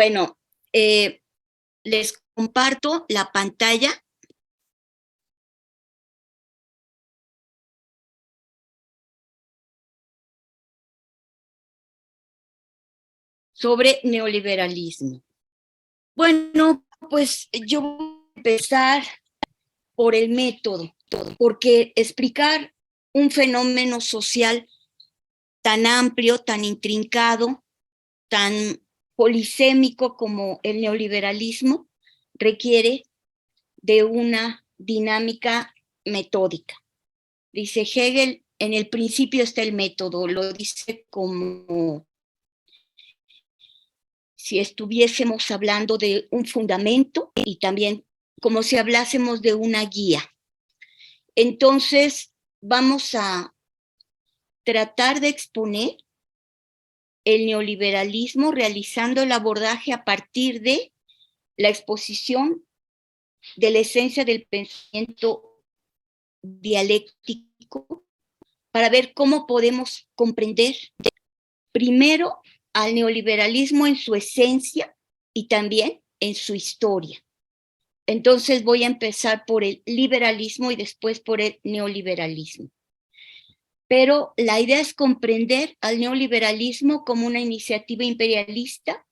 Bueno, les comparto la pantalla. Sobre neoliberalismo. Bueno, pues yo voy a empezar por el método, porque explicar un fenómeno social tan amplio, tan intrincado, tan polisémico como el neoliberalismo requiere de una dinámica metódica. Dice Hegel, en el principio está el método, lo dice como si estuviésemos hablando de un fundamento y también como si hablásemos de una guía. Entonces, vamos a tratar de exponer el neoliberalismo realizando el abordaje a partir de la exposición de la esencia del pensamiento dialéctico para ver cómo podemos comprender primero al neoliberalismo en su esencia y también en su historia. Entonces voy a empezar por el liberalismo y después por el neoliberalismo. Pero la idea es comprender al neoliberalismo como una iniciativa imperialista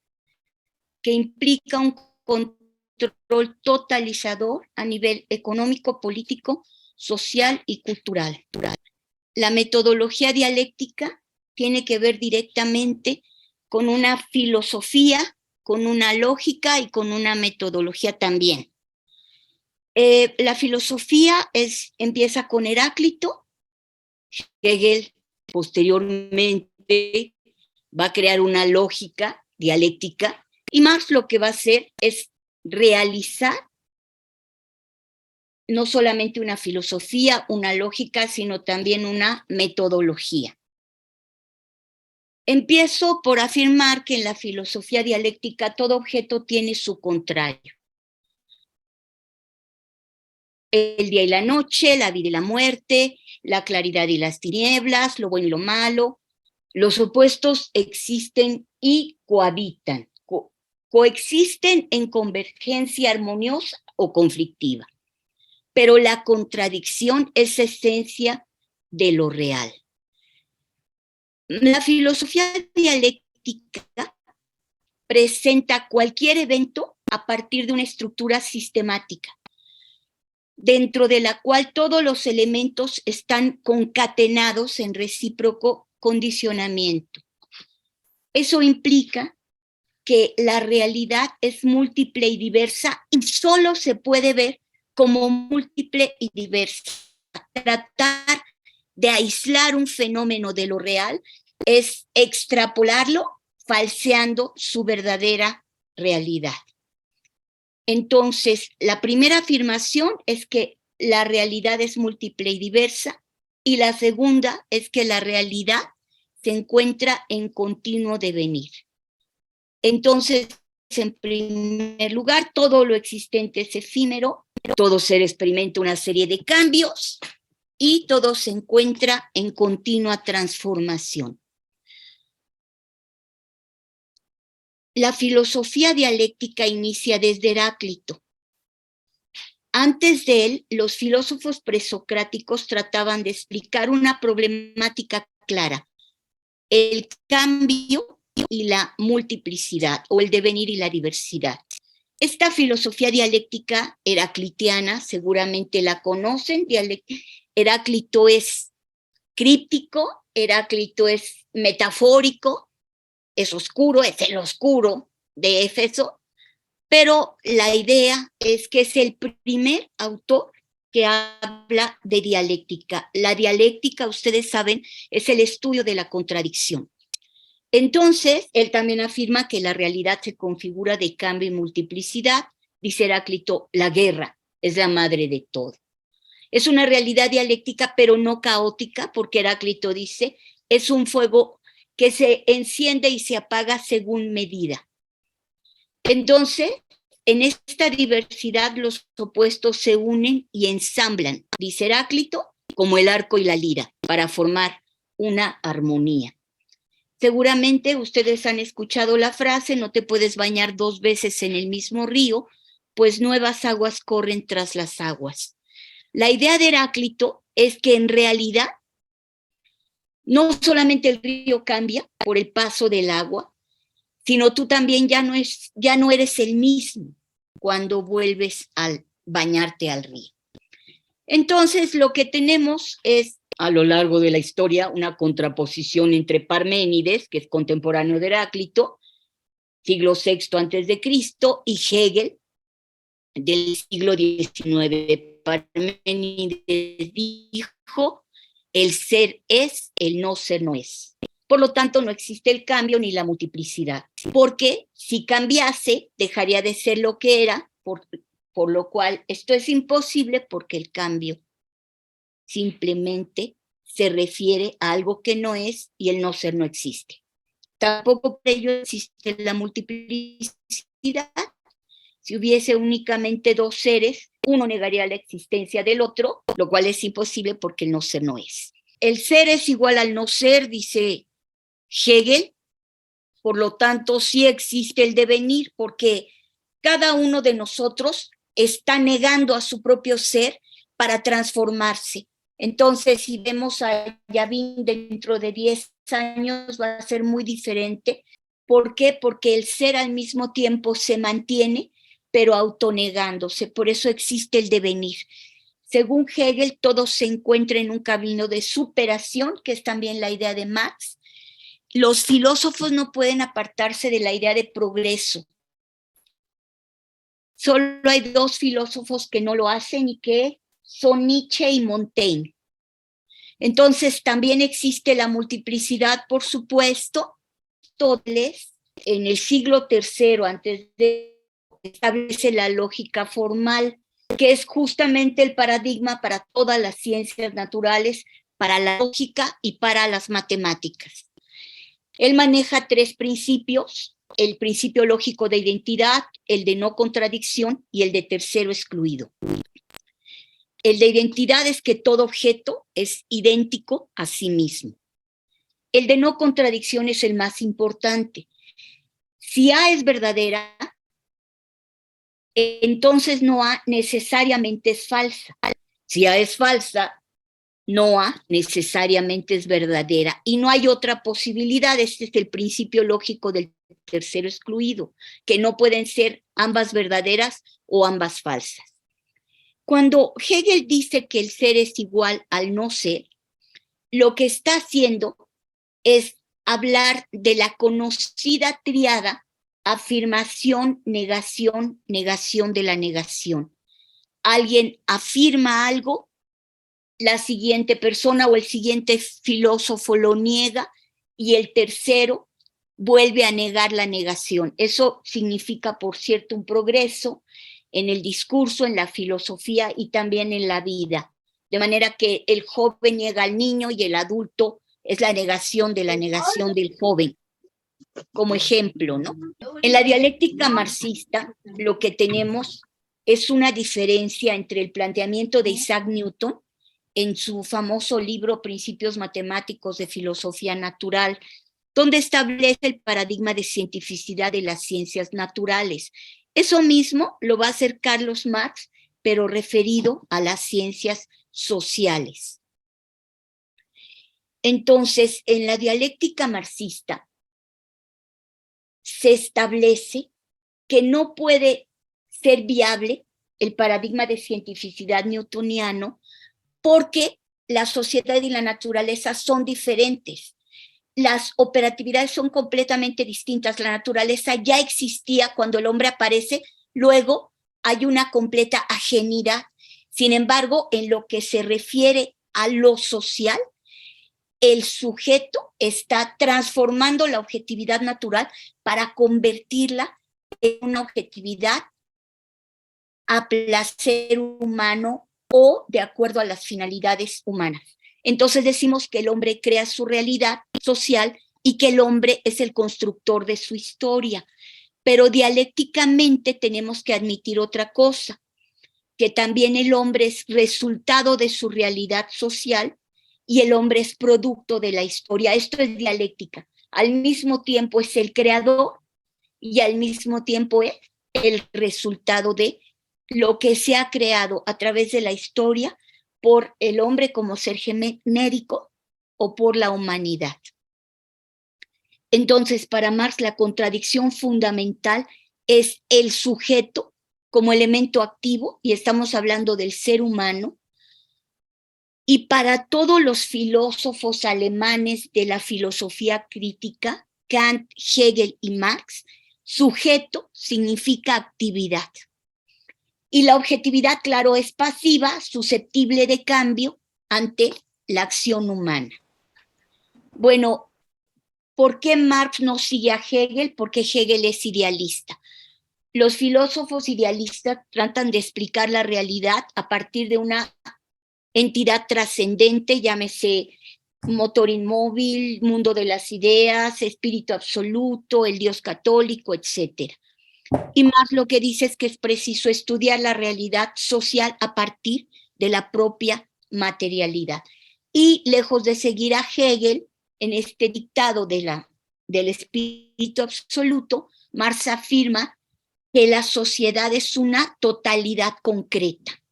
que implica un control totalizador a nivel económico, político, social y cultural. La metodología dialéctica tiene que ver directamente con una filosofía, con una lógica y con una metodología también. La filosofía empieza con Heráclito. Hegel posteriormente va a crear una lógica dialéctica y Marx lo que va a hacer es realizar no solamente una filosofía, una lógica, sino también una metodología. Empiezo por afirmar que en la filosofía dialéctica todo objeto tiene su contrario. El día y la noche, la vida y la muerte, la claridad y las tinieblas, lo bueno y lo malo. Los opuestos existen y cohabitan, coexisten en convergencia armoniosa o conflictiva. Pero la contradicción es esencia de lo real. La filosofía dialéctica presenta cualquier evento a partir de una estructura sistemática, dentro de la cual todos los elementos están concatenados en recíproco condicionamiento. Eso implica que la realidad es múltiple y diversa y solo se puede ver como múltiple y diversa. Tratar de aislar un fenómeno de lo real es extrapolarlo falseando su verdadera realidad. Entonces, la primera afirmación es que la realidad es múltiple y diversa, y la segunda es que la realidad se encuentra en continuo devenir. Entonces, en primer lugar, todo lo existente es efímero, todo ser experimenta una serie de cambios y todo se encuentra en continua transformación. La filosofía dialéctica inicia desde Heráclito. Antes de él, los filósofos presocráticos trataban de explicar una problemática clara: el cambio y la multiplicidad, o el devenir y la diversidad. Esta filosofía dialéctica heraclitiana, seguramente la conocen. Heráclito es críptico, Heráclito es metafórico, es oscuro, es el oscuro de Éfeso, pero la idea es que es el primer autor que habla de dialéctica. La dialéctica, ustedes saben, es el estudio de la contradicción. Entonces, él también afirma que la realidad se configura de cambio y multiplicidad. Dice Heráclito, la guerra es la madre de todo. Es una realidad dialéctica, pero no caótica, porque Heráclito dice, es un fuego que se enciende y se apaga según medida. Entonces, en esta diversidad los opuestos se unen y ensamblan, dice Heráclito, como el arco y la lira, para formar una armonía. Seguramente ustedes han escuchado la frase, no te puedes bañar 2 veces en el mismo río, pues nuevas aguas corren tras las aguas. La idea de Heráclito es que en realidad no solamente el río cambia por el paso del agua, sino tú también ya no eres el mismo cuando vuelves a bañarte al río. Entonces, lo que tenemos es, a lo largo de la historia, una contraposición entre Parménides, que es contemporáneo de Heráclito, siglo VI antes de Cristo, y Hegel, del siglo XIX. Parménides dijo, el ser es, el no ser no es. Por lo tanto, no existe el cambio ni la multiplicidad, porque si cambiase, dejaría de ser lo que era, por lo cual esto es imposible porque el cambio simplemente se refiere a algo que no es y el no ser no existe. Tampoco por ello existe la multiplicidad. Si hubiese únicamente 2 seres, uno negaría la existencia del otro, lo cual es imposible porque el no ser no es. El ser es igual al no ser, dice Hegel, por lo tanto sí existe el devenir, porque cada uno de nosotros está negando a su propio ser para transformarse. Entonces, si vemos a Yavin dentro de 10 años, va a ser muy diferente. ¿Por qué? Porque el ser al mismo tiempo se mantiene, pero autonegándose. Por eso existe el devenir. Según Hegel, todo se encuentra en un camino de superación, que es también la idea de Marx. Los filósofos no pueden apartarse de la idea de progreso. Solo hay 2 filósofos que no lo hacen y que son Nietzsche y Montaigne. Entonces también existe la multiplicidad, por supuesto. Aristóteles, en el siglo III antes de establece la lógica formal, que es justamente el paradigma para todas las ciencias naturales, para la lógica y para las matemáticas. Él maneja 3 principios: el principio lógico de identidad, el de no contradicción y el de tercero excluido. El de identidad es que todo objeto es idéntico a sí mismo. El de no contradicción es el más importante. Si A es verdadera, entonces no A necesariamente es falsa. Si A es falsa, no A necesariamente es verdadera. Y no hay otra posibilidad. Este es el principio lógico del tercero excluido, que no pueden ser ambas verdaderas o ambas falsas. Cuando Hegel dice que el ser es igual al no ser, lo que está haciendo es hablar de la conocida tríada afirmación, negación, negación de la negación. Alguien afirma algo, la siguiente persona o el siguiente filósofo lo niega y el tercero vuelve a negar la negación. Eso significa, por cierto, un progreso en el discurso, en la filosofía y también en la vida. De manera que el joven niega al niño y el adulto es la negación del joven, como ejemplo, ¿no? En la dialéctica marxista, lo que tenemos es una diferencia entre el planteamiento de Isaac Newton en su famoso libro Principios Matemáticos de Filosofía Natural, donde establece el paradigma de cientificidad de las ciencias naturales. Eso mismo lo va a hacer Carlos Marx, pero referido a las ciencias sociales. Entonces, en la dialéctica marxista se establece que no puede ser viable el paradigma de cientificidad newtoniano porque la sociedad y la naturaleza son diferentes. Las operatividades son completamente distintas. La naturaleza ya existía cuando el hombre aparece, luego hay una completa ajenidad. Sin embargo, en lo que se refiere a lo social, el sujeto está transformando la objetividad natural para convertirla en una objetividad a placer humano o de acuerdo a las finalidades humanas. Entonces decimos que el hombre crea su realidad social y que el hombre es el constructor de su historia. Pero dialécticamente tenemos que admitir otra cosa, que también el hombre es resultado de su realidad social y el hombre es producto de la historia. Esto es dialéctica. al mismo tiempo es el creador y al mismo tiempo es el resultado de lo que se ha creado a través de la historia por el hombre como ser genérico o por la humanidad. Entonces, para Marx, la contradicción fundamental es el sujeto como elemento activo, y estamos hablando del ser humano, y para todos los filósofos alemanes de la filosofía crítica, Kant, Hegel y Marx, sujeto significa actividad. Y la objetividad, claro, es pasiva, susceptible de cambio ante la acción humana. Bueno, ¿por qué Marx no sigue a Hegel? Porque Hegel es idealista. Los filósofos idealistas tratan de explicar la realidad a partir de una entidad trascendente, llámese motor inmóvil, mundo de las ideas, espíritu absoluto, el Dios católico, etc. Y Marx lo que dice es que es preciso estudiar la realidad social a partir de la propia materialidad. Y lejos de seguir a Hegel en este dictado del espíritu absoluto, Marx afirma que la sociedad es una totalidad concreta,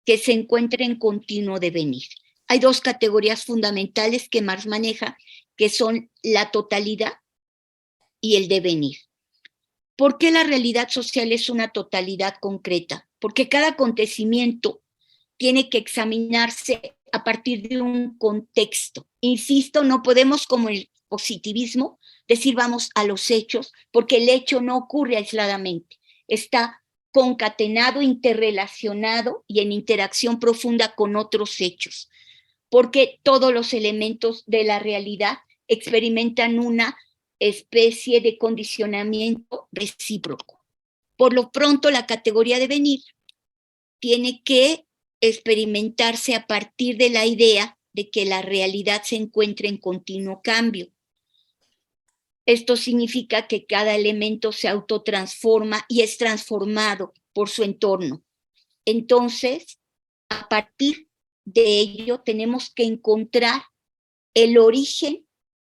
que se encuentra en continuo devenir. Hay dos categorías fundamentales que Marx maneja, que son la totalidad y el devenir. ¿Por qué la realidad social es una totalidad concreta? Porque cada acontecimiento tiene que examinarse a partir de un contexto. Insisto, no podemos, como el positivismo, decir vamos a los hechos, porque el hecho no ocurre aisladamente. Está concatenado, interrelacionado y en interacción profunda con otros hechos, porque todos los elementos de la realidad experimentan una especie de condicionamiento recíproco. Por lo pronto, la categoría de venir tiene que experimentarse a partir de la idea de que la realidad se encuentra en continuo cambio. Esto significa que cada elemento se autotransforma y es transformado por su entorno. Entonces, a partir de ello, tenemos que encontrar el origen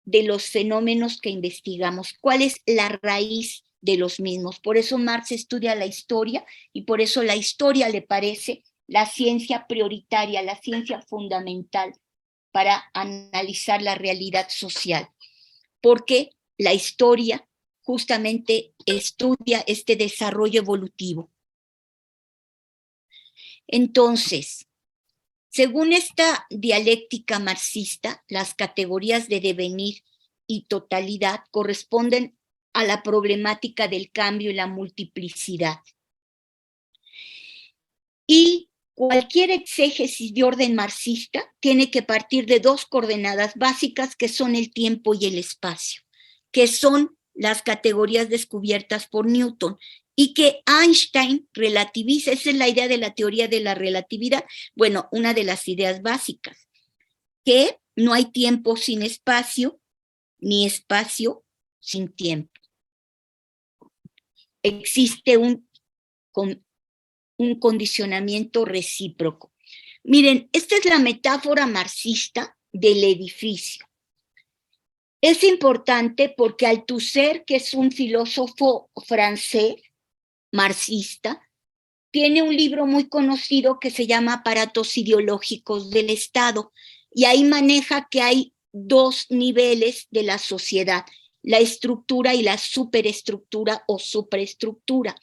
de los fenómenos que investigamos, cuál es la raíz de los mismos. Por eso Marx estudia la historia y por eso la historia le parece la ciencia prioritaria, la ciencia fundamental para analizar la realidad social, porque la historia justamente estudia este desarrollo evolutivo. Entonces, según esta dialéctica marxista, las categorías de devenir y totalidad corresponden a la problemática del cambio y la multiplicidad. Y cualquier exégesis de orden marxista tiene que partir de dos coordenadas básicas que son el tiempo y el espacio, que son las categorías descubiertas por Newton y que Einstein relativiza. Esa es la idea de la teoría de la relatividad. Bueno, una de las ideas básicas, que no hay tiempo sin espacio, ni espacio sin tiempo. Existe un condicionamiento recíproco. Miren, esta es la metáfora marxista del edificio. Es importante porque Althusser, que es un filósofo francés marxista, tiene un libro muy conocido que se llama Aparatos ideológicos del Estado, y ahí maneja que hay dos niveles de la sociedad, la estructura y la superestructura o supraestructura.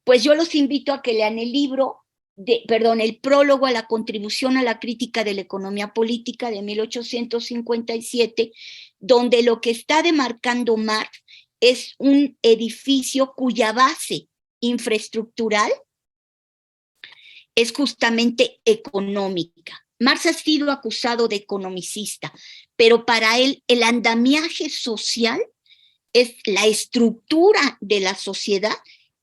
Pues yo los invito a que lean el libro, el prólogo a la contribución a la crítica de la economía política de 1857, donde lo que está demarcando Marx es un edificio cuya base infraestructural es justamente económica. Marx ha sido acusado de economicista, pero para él el andamiaje social es la estructura de la sociedad,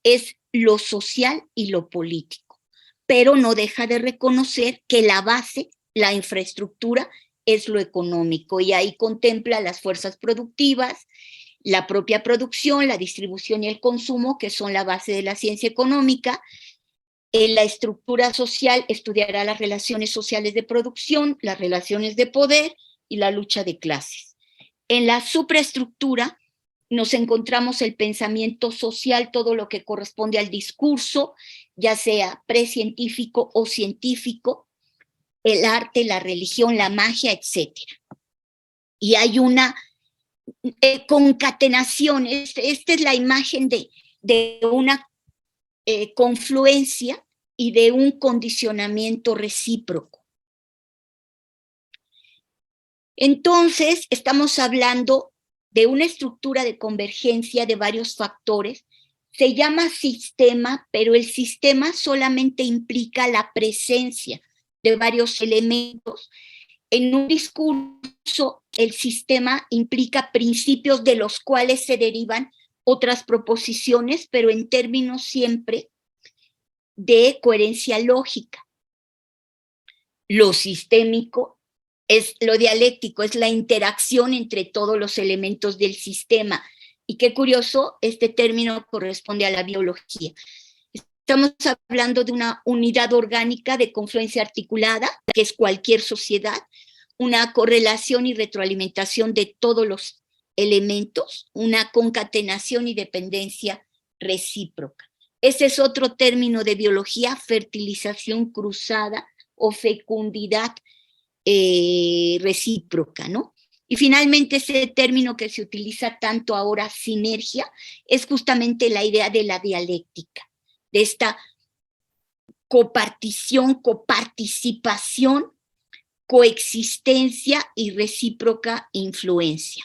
es lo social y lo político, pero no deja de reconocer que la base, la infraestructura, es lo económico, y ahí contempla las fuerzas productivas, la propia producción, la distribución y el consumo, que son la base de la ciencia económica. En la estructura social estudiará las relaciones sociales de producción, las relaciones de poder y la lucha de clases. En la supraestructura nos encontramos el pensamiento social, todo lo que corresponde al discurso, ya sea precientífico o científico, el arte, la religión, la magia, etc. Y hay una concatenación, esta es la imagen de una confluencia y de un condicionamiento recíproco. Entonces, estamos hablando de una estructura de convergencia de varios factores. Se llama sistema, pero el sistema solamente implica la presencia de varios elementos. En un discurso, el sistema implica principios de los cuales se derivan otras proposiciones, pero en términos siempre de coherencia lógica. Lo sistémico es lo dialéctico, es la interacción entre todos los elementos del sistema. Y qué curioso, este término corresponde a la biología. Estamos hablando de una unidad orgánica de confluencia articulada, que es cualquier sociedad, una correlación y retroalimentación de todos los elementos, una concatenación y dependencia recíproca. Ese es otro término de biología, fertilización cruzada o fecundidad recíproca, ¿no? Y finalmente ese término que se utiliza tanto ahora, sinergia, es justamente la idea de la dialéctica, de esta copartición, coparticipación, coexistencia y recíproca influencia.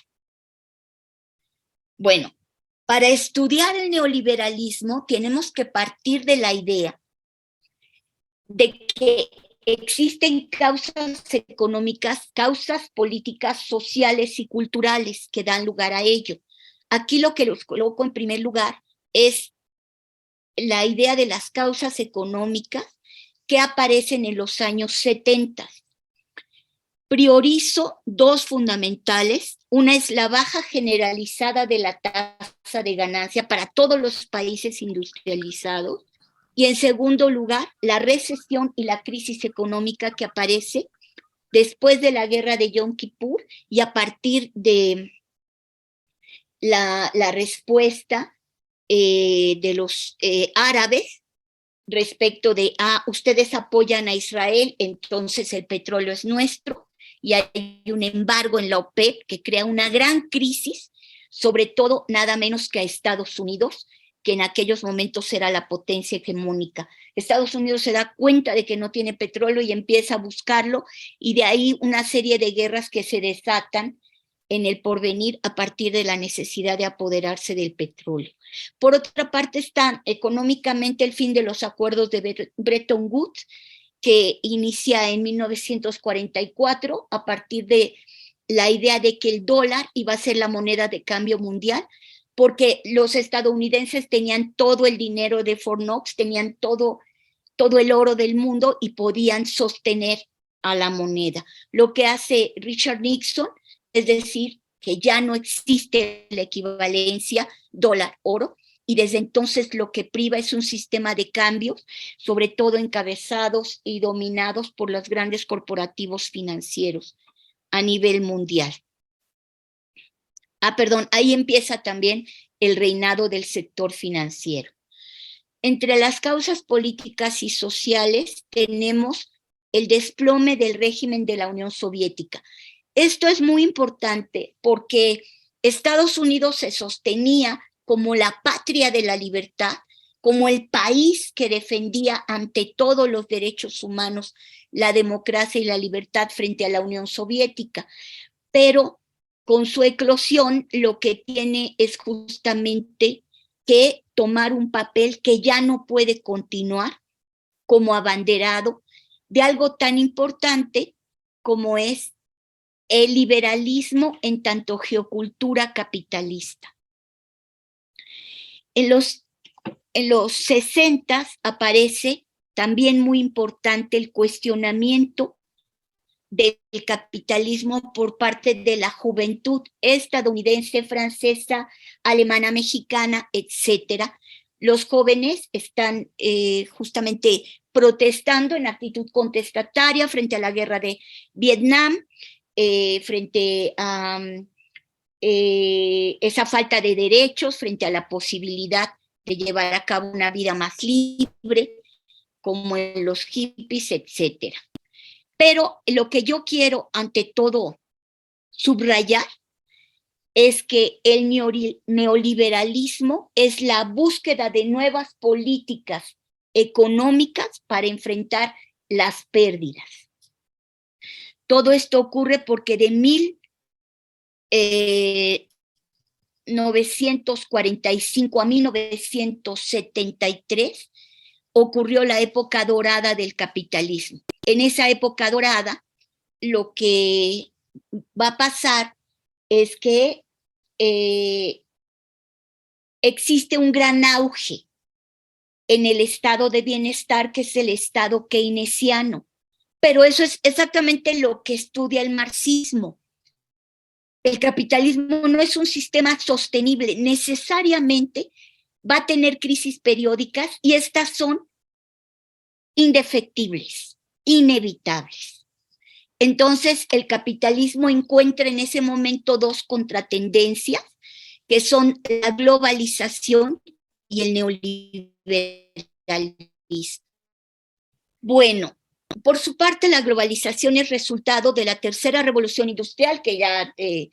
Bueno, para estudiar el neoliberalismo tenemos que partir de la idea de que existen causas económicas, causas políticas, sociales y culturales que dan lugar a ello. Aquí lo que los coloco en primer lugar es la idea de las causas económicas que aparecen en los años 70. Priorizo dos fundamentales. Una es la baja generalizada de la tasa de ganancia para todos los países industrializados. Y en segundo lugar, la recesión y la crisis económica que aparece después de la guerra de Yom Kippur y a partir de la respuesta de los árabes respecto de, ustedes apoyan a Israel, entonces el petróleo es nuestro, y hay un embargo en la OPEP que crea una gran crisis, sobre todo nada menos que a Estados Unidos, que en aquellos momentos era la potencia hegemónica. Estados Unidos se da cuenta de que no tiene petróleo y empieza a buscarlo, y de ahí una serie de guerras que se desatan en el porvenir a partir de la necesidad de apoderarse del petróleo. Por otra parte está económicamente el fin de los acuerdos de Bretton Woods, que inicia en 1944 a partir de la idea de que el dólar iba a ser la moneda de cambio mundial, porque los estadounidenses tenían todo el dinero de Fort Knox, tenían todo el oro del mundo y podían sostener a la moneda. Lo que hace Richard Nixon es decir que ya no existe la equivalencia dólar-oro, y desde entonces lo que priva es un sistema de cambios, sobre todo encabezados y dominados por los grandes corporativos financieros a nivel mundial. Ahí empieza también el reinado del sector financiero. Entre las causas políticas y sociales tenemos el desplome del régimen de la Unión Soviética. Esto es muy importante porque Estados Unidos se sostenía como la patria de la libertad, como el país que defendía ante todos los derechos humanos, la democracia y la libertad frente a la Unión Soviética. Pero con su eclosión lo que tiene es justamente que tomar un papel que ya no puede continuar como abanderado de algo tan importante como es el liberalismo en tanto geocultura capitalista. En los 60 aparece también muy importante el cuestionamiento del capitalismo por parte de la juventud estadounidense, francesa, alemana, mexicana, etcétera. Los jóvenes están justamente protestando en actitud contestataria frente a la guerra de Vietnam, frente a esa falta de derechos frente a la posibilidad de llevar a cabo una vida más libre, como en los hippies, etcétera. Pero lo que yo quiero, ante todo, subrayar es que el neoliberalismo es la búsqueda de nuevas políticas económicas para enfrentar las pérdidas. Todo esto ocurre porque de 1945 a 1973 ocurrió la época dorada del capitalismo. En esa época dorada, lo que va a pasar es que existe un gran auge en el estado de bienestar, que es el estado keynesiano. Pero eso es exactamente lo que estudia el marxismo. El capitalismo no es un sistema sostenible, necesariamente va a tener crisis periódicas y estas son indefectibles, inevitables. Entonces, el capitalismo encuentra en ese momento dos contratendencias, que son la globalización y el neoliberalismo. Bueno, por su parte, la globalización es resultado de la tercera revolución industrial, que ya se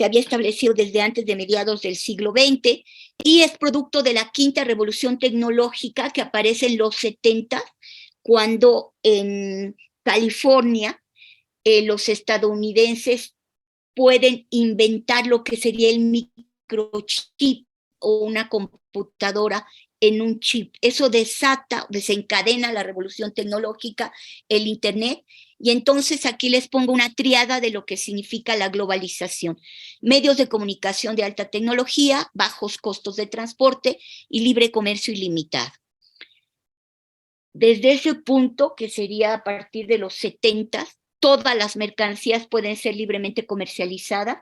había establecido desde antes de mediados del siglo XX, y es producto de la quinta revolución tecnológica que aparece en los 70, cuando en California los estadounidenses pueden inventar lo que sería el microchip o una computadora en un chip. Eso desencadena la revolución tecnológica, el Internet, y entonces aquí les pongo una triada de lo que significa la globalización. Medios de comunicación de alta tecnología, bajos costos de transporte y libre comercio ilimitado. Desde ese punto, que sería a partir de los 70, todas las mercancías pueden ser libremente comercializadas,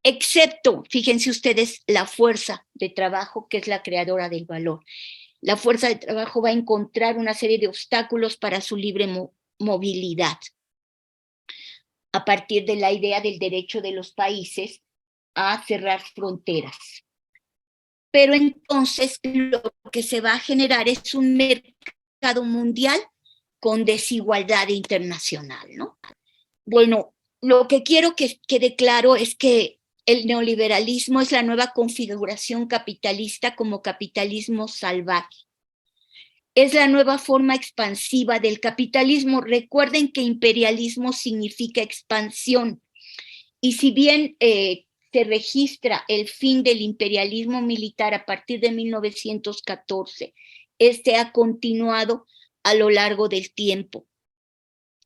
excepto, fíjense ustedes, la fuerza de trabajo, que es la creadora del valor. La fuerza de trabajo va a encontrar una serie de obstáculos para su libre movilidad, a partir de la idea del derecho de los países a cerrar fronteras. Pero entonces lo que se va a generar es un mercado mundial con desigualdad internacional, ¿no? Bueno, lo que quiero que quede claro es que el neoliberalismo es la nueva configuración capitalista como capitalismo salvaje. Es la nueva forma expansiva del capitalismo. Recuerden que imperialismo significa expansión. Y si bien se registra el fin del imperialismo militar a partir de 1914, este ha continuado a lo largo del tiempo.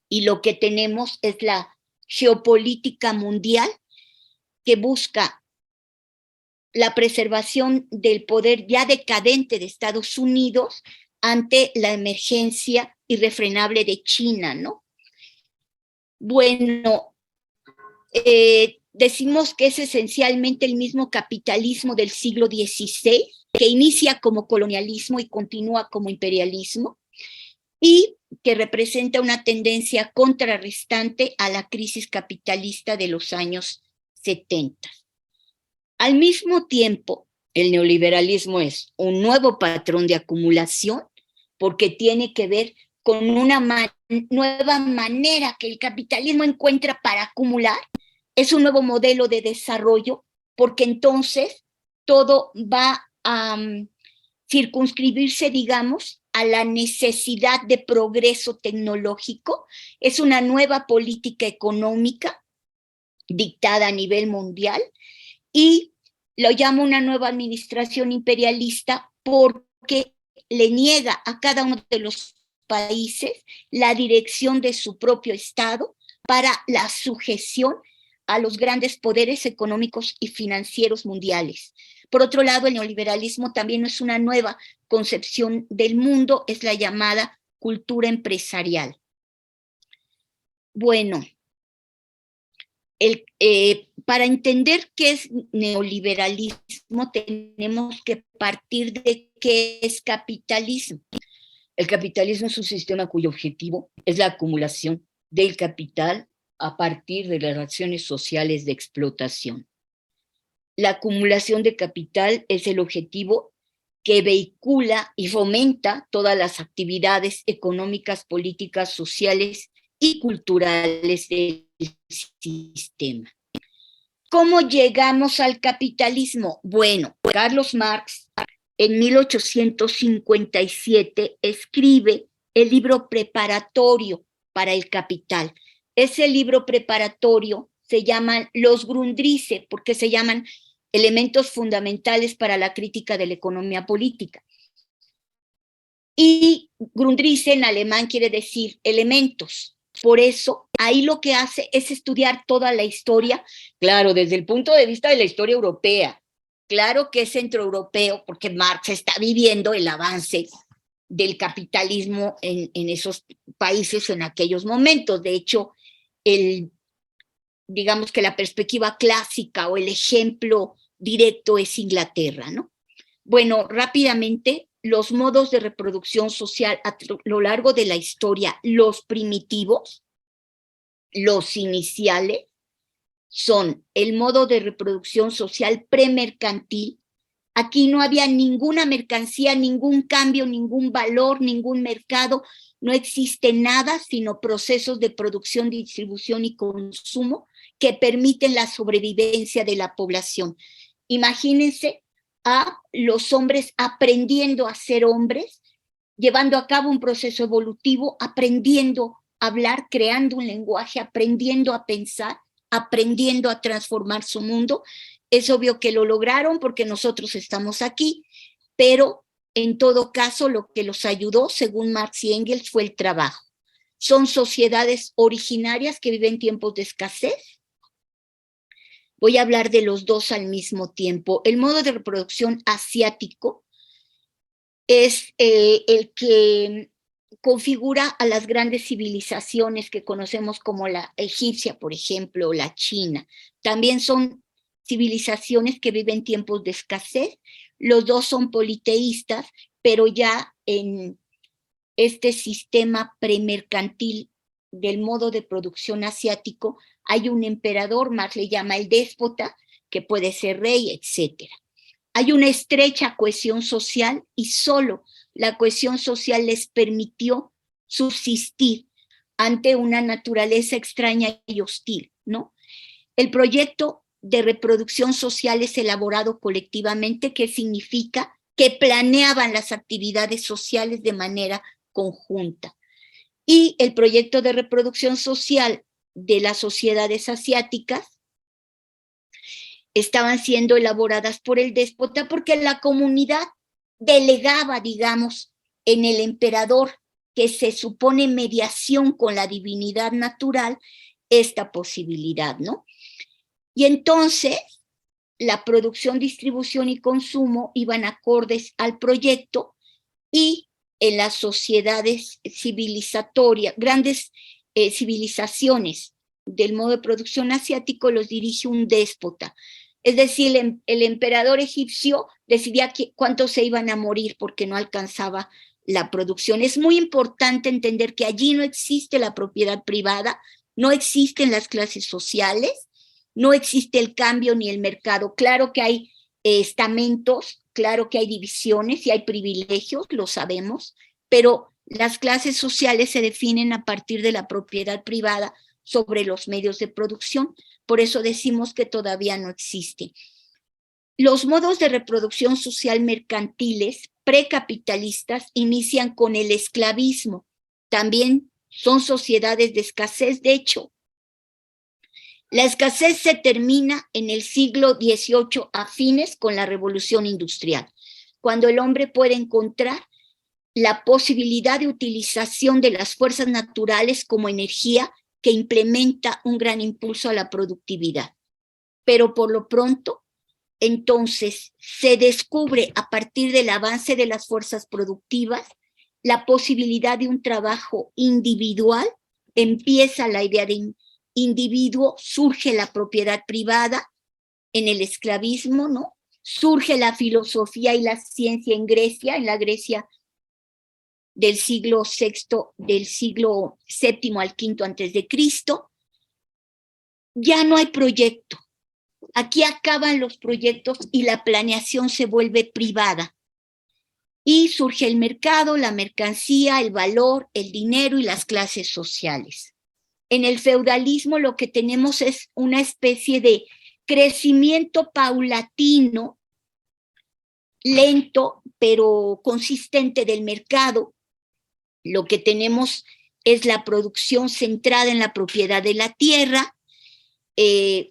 Y lo que tenemos es la geopolítica mundial, que busca la preservación del poder ya decadente de Estados Unidos ante la emergencia irrefrenable de China, ¿no? Bueno, decimos que es esencialmente el mismo capitalismo del siglo XVI, que inicia como colonialismo y continúa como imperialismo, y que representa una tendencia contrarrestante a la crisis capitalista de los años 70. Al mismo tiempo, el neoliberalismo es un nuevo patrón de acumulación, porque tiene que ver con una nueva manera que el capitalismo encuentra para acumular. Es un nuevo modelo de desarrollo, porque entonces todo va a circunscribirse, digamos, a la necesidad de progreso tecnológico. Es una nueva política económica dictada a nivel mundial, y lo llamo una nueva administración imperialista porque le niega a cada uno de los países la dirección de su propio Estado para la sujeción a los grandes poderes económicos y financieros mundiales. Por otro lado, el neoliberalismo también no es una nueva concepción del mundo, es la llamada cultura empresarial. Bueno, para entender qué es neoliberalismo, tenemos que partir de qué es capitalismo. El capitalismo es un sistema cuyo objetivo es la acumulación del capital a partir de las relaciones sociales de explotación. La acumulación de capital es el objetivo que vehicula y fomenta todas las actividades económicas, políticas, sociales y culturales del sistema. ¿Cómo llegamos al capitalismo? Bueno, Carlos Marx en 1857 escribe el libro preparatorio para el capital. Ese libro preparatorio se llama Los Grundrisse, porque se llaman elementos fundamentales para la crítica de la economía política. Y Grundrisse en alemán quiere decir elementos. Por eso, ahí lo que hace es estudiar toda la historia, claro, desde el punto de vista de la historia europea. Claro que es centroeuropeo, porque Marx está viviendo el avance del capitalismo en esos países en aquellos momentos. De hecho, digamos que la perspectiva clásica o el ejemplo directo es Inglaterra, ¿no? Bueno, rápidamente, los modos de reproducción social a lo largo de la historia, los primitivos, los iniciales, son el modo de reproducción social premercantil. Aquí no había ninguna mercancía, ningún cambio, ningún valor, ningún mercado, no existe nada sino procesos de producción, distribución y consumo que permiten la sobrevivencia de la población. Imagínense a los hombres aprendiendo a ser hombres, llevando a cabo un proceso evolutivo, aprendiendo a hablar, creando un lenguaje, aprendiendo a pensar, aprendiendo a transformar su mundo. Es obvio que lo lograron porque nosotros estamos aquí, pero en todo caso lo que los ayudó, según Marx y Engels, fue el trabajo. Son sociedades originarias que viven tiempos de escasez. Voy a hablar de los dos al mismo tiempo. El modo de reproducción asiático es el que configura a las grandes civilizaciones que conocemos como la egipcia, por ejemplo, o la china. También son civilizaciones que viven tiempos de escasez. Los dos son politeístas, pero ya en este sistema premercantil del modo de producción asiático hay un emperador, Marx le llama el déspota, que puede ser rey, etcétera. Hay una estrecha cohesión social y solo la cohesión social les permitió subsistir ante una naturaleza extraña y hostil, ¿no? El proyecto de reproducción social es elaborado colectivamente, que significa que planeaban las actividades sociales de manera conjunta. Y el proyecto de reproducción social de las sociedades asiáticas estaban siendo elaboradas por el déspota porque la comunidad delegaba, digamos, en el emperador, que se supone mediación con la divinidad natural, esta posibilidad, ¿no? Y entonces la producción, distribución y consumo iban acordes al proyecto, y en las sociedades civilizatorias, grandes civilizaciones del modo de producción asiático, los dirige un déspota. Es decir, el emperador egipcio decidía cuántos se iban a morir porque no alcanzaba la producción. Es muy importante entender que allí no existe la propiedad privada, no existen las clases sociales, no existe el cambio ni el mercado. Claro que hay estamentos, claro que hay divisiones y hay privilegios, lo sabemos, pero las clases sociales se definen a partir de la propiedad privada sobre los medios de producción. Por eso decimos que todavía no existe. Los modos de reproducción social mercantiles precapitalistas inician con el esclavismo. También son sociedades de escasez. De hecho, la escasez se termina en el siglo XVIII a fines con la Revolución Industrial, cuando el hombre puede encontrar la posibilidad de utilización de las fuerzas naturales como energía que implementa un gran impulso a la productividad. Pero por lo pronto, entonces, se descubre a partir del avance de las fuerzas productivas la posibilidad de un trabajo individual, empieza la idea de individuo, surge la propiedad privada en el esclavismo, ¿no? Surge la filosofía y la ciencia en Grecia, en la Grecia del siglo VII al V antes de Cristo. Ya no hay proyecto. Aquí acaban los proyectos y la planeación se vuelve privada. Y surge el mercado, la mercancía, el valor, el dinero y las clases sociales. En el feudalismo lo que tenemos es una especie de crecimiento paulatino, lento, pero consistente del mercado. Lo que tenemos es la producción centrada en la propiedad de la tierra,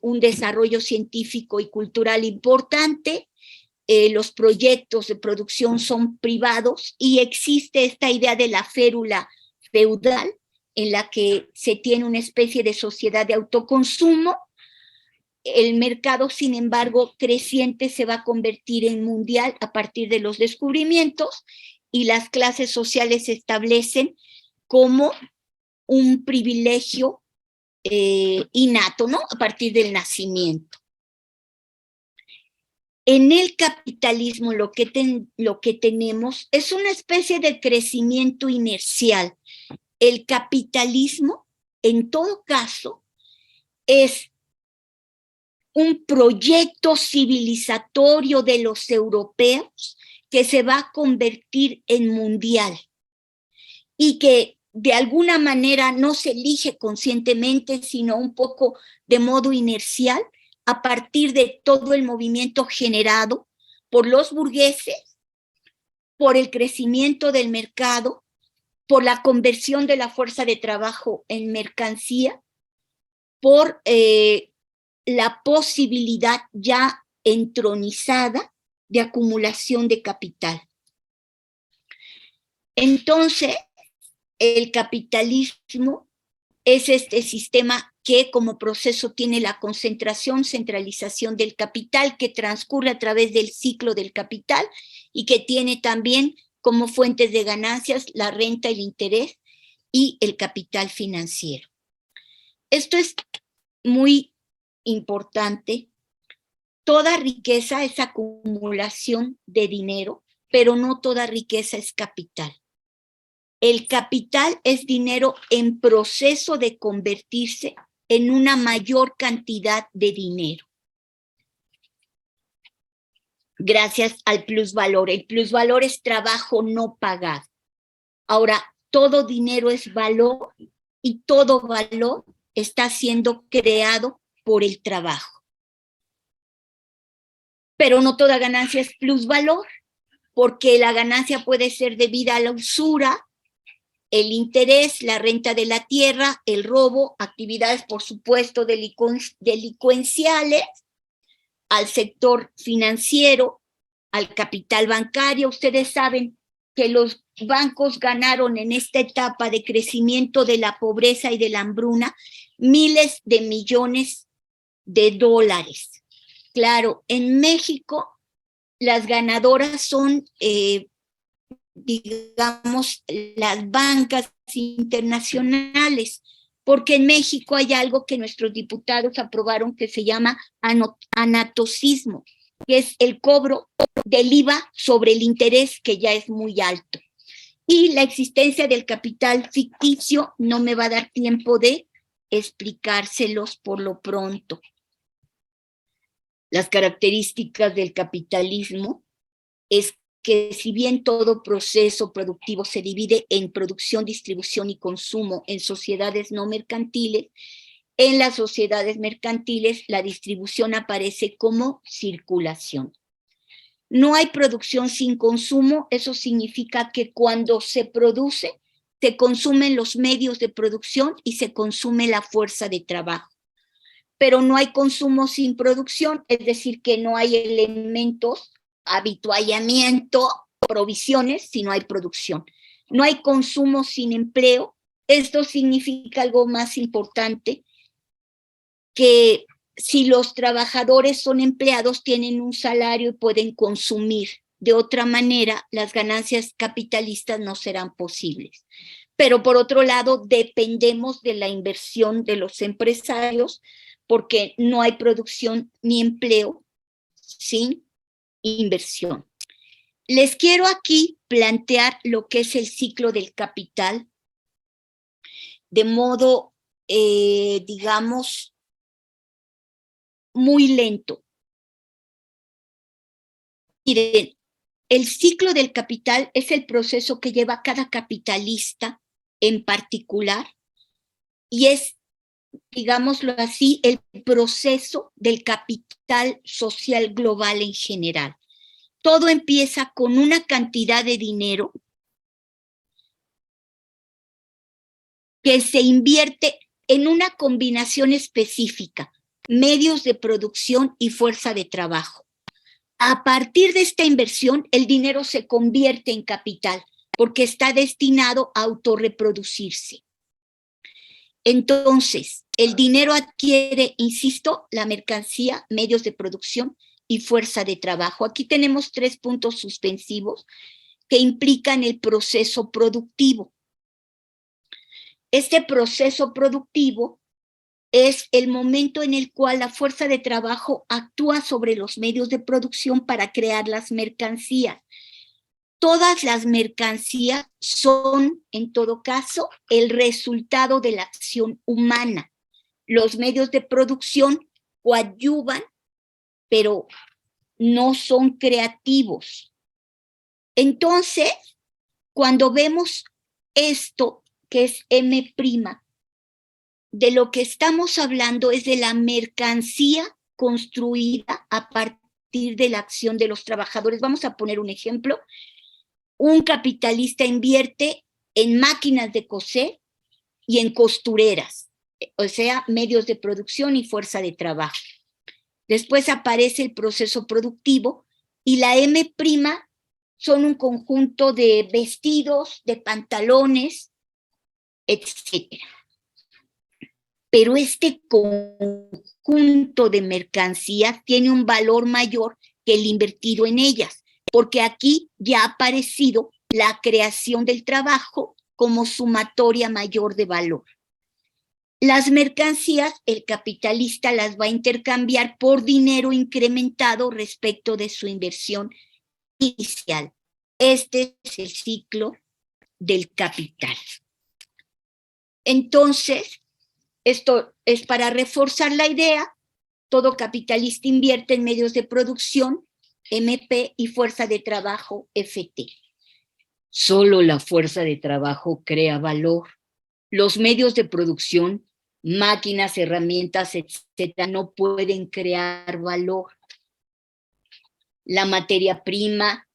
un desarrollo científico y cultural importante, los proyectos de producción son privados y existe esta idea de la férula feudal en la que se tiene una especie de sociedad de autoconsumo. El mercado, sin embargo, creciente se va a convertir en mundial a partir de los descubrimientos y las clases sociales se establecen como un privilegio innato, ¿no? A partir del nacimiento. En el capitalismo lo que tenemos es una especie de crecimiento inercial. El capitalismo, en todo caso, es un proyecto civilizatorio de los europeos que se va a convertir en mundial y que de alguna manera no se elige conscientemente, sino un poco de modo inercial, a partir de todo el movimiento generado por los burgueses, por el crecimiento del mercado, por la conversión de la fuerza de trabajo en mercancía, por la posibilidad ya entronizada de acumulación de capital. Entonces, el capitalismo es este sistema que como proceso tiene la concentración, centralización del capital que transcurre a través del ciclo del capital y que tiene también como fuentes de ganancias la renta, el interés y el capital financiero. Esto es muy importante. Toda riqueza es acumulación de dinero, pero no toda riqueza es capital. El capital es dinero en proceso de convertirse en una mayor cantidad de dinero. Gracias al plusvalor. El plusvalor es trabajo no pagado. Ahora, todo dinero es valor y todo valor está siendo creado por el trabajo. Pero no toda ganancia es plusvalor, porque la ganancia puede ser debida a la usura, el interés, la renta de la tierra, el robo, actividades, por supuesto, delincuenciales, al sector financiero, al capital bancario. Ustedes saben que los bancos ganaron en esta etapa de crecimiento de la pobreza y de la hambruna miles de millones de dólares. Claro, en México las ganadoras son digamos, las bancas internacionales, porque en México hay algo que nuestros diputados aprobaron que se llama anatocismo, que es el cobro del IVA sobre el interés, que ya es muy alto. Y la existencia del capital ficticio no me va a dar tiempo de explicárselos por lo pronto. Las características del capitalismo es que si bien todo proceso productivo se divide en producción, distribución y consumo en sociedades no mercantiles, en las sociedades mercantiles la distribución aparece como circulación. No hay producción sin consumo, eso significa que cuando se produce, se consumen los medios de producción y se consume la fuerza de trabajo. Pero no hay consumo sin producción, es decir, que no hay elementos, habituallamiento, provisiones, si no hay producción. No hay consumo sin empleo. Esto significa algo más importante, que si los trabajadores son empleados, tienen un salario y pueden consumir. De otra manera, las ganancias capitalistas no serán posibles. Pero por otro lado, dependemos de la inversión de los empresarios, porque no hay producción ni empleo sin inversión. Les quiero aquí plantear lo que es el ciclo del capital, de modo, digamos, muy lento. Miren, el ciclo del capital es el proceso que lleva cada capitalista en particular y es, digámoslo así, el proceso del capital social global en general. Todo empieza con una cantidad de dinero que se invierte en una combinación específica, medios de producción y fuerza de trabajo. A partir de esta inversión, el dinero se convierte en capital porque está destinado a autorreproducirse. Entonces, el dinero adquiere, insisto, la mercancía, medios de producción y fuerza de trabajo. Aquí tenemos 3 puntos suspensivos que implican el proceso productivo. Este proceso productivo es el momento en el cual la fuerza de trabajo actúa sobre los medios de producción para crear las mercancías. Todas las mercancías son, en todo caso, el resultado de la acción humana. Los medios de producción coadyuvan, pero no son creativos. Entonces, cuando vemos esto, que es M', de lo que estamos hablando es de la mercancía construida a partir de la acción de los trabajadores. Vamos a poner un ejemplo. Un capitalista invierte en máquinas de coser y en costureras, o sea, medios de producción y fuerza de trabajo. Después aparece el proceso productivo y la M' son un conjunto de vestidos, de pantalones, etc. Pero este conjunto de mercancías tiene un valor mayor que el invertido en ellas, porque aquí ya ha aparecido la creación del trabajo como sumatoria mayor de valor. Las mercancías, el capitalista las va a intercambiar por dinero incrementado respecto de su inversión inicial. Este es el ciclo del capital. Entonces, esto es para reforzar la idea. Todo capitalista invierte en medios de producción, MP, y fuerza de trabajo, FT. Solo la fuerza de trabajo crea valor. Los medios de producción, máquinas, herramientas, etcétera, no pueden crear valor. La materia prima,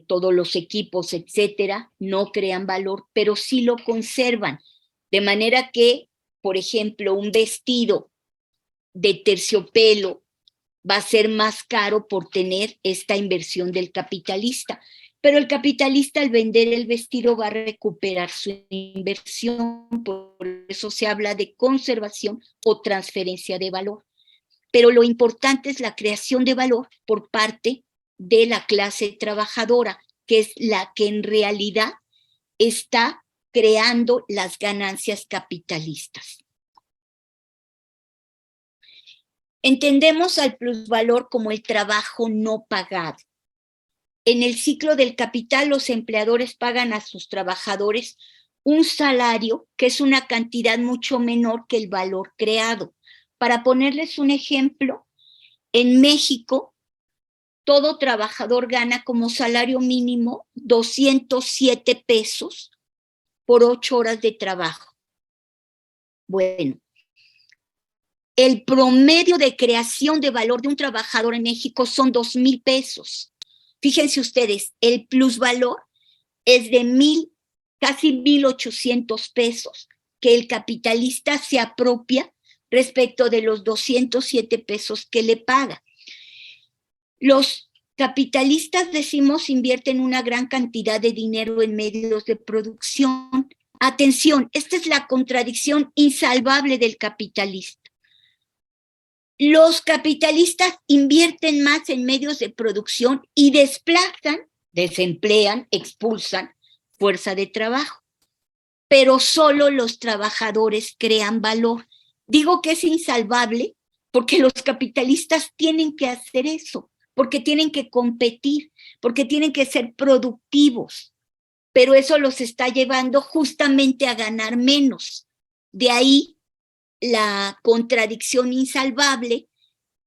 todos los equipos, etcétera, no crean valor, pero sí lo conservan. De manera que, por ejemplo, un vestido de terciopelo va a ser más caro por tener esta inversión del capitalista. Pero el capitalista al vender el vestido va a recuperar su inversión, por eso se habla de conservación o transferencia de valor. Pero lo importante es la creación de valor por parte de la clase trabajadora, que es la que en realidad está creando las ganancias capitalistas. Entendemos al plusvalor como el trabajo no pagado. En el ciclo del capital, los empleadores pagan a sus trabajadores un salario que es una cantidad mucho menor que el valor creado. Para ponerles un ejemplo, en México, todo trabajador gana como salario mínimo 207 pesos por 8 horas de trabajo. Bueno, el promedio de creación de valor de un trabajador en México son 2,000 pesos. Fíjense ustedes, el plusvalor es de casi 1,800 pesos que el capitalista se apropia respecto de los 207 pesos que le paga. Los capitalistas, decimos, invierten una gran cantidad de dinero en medios de producción. Atención, esta es la contradicción insalvable del capitalista. Los capitalistas invierten más en medios de producción y desplazan, desemplean, expulsan fuerza de trabajo. Pero solo los trabajadores crean valor. Digo que es insalvable porque los capitalistas tienen que hacer eso, porque tienen que competir, porque tienen que ser productivos. Pero eso los está llevando justamente a ganar menos. De ahí la contradicción insalvable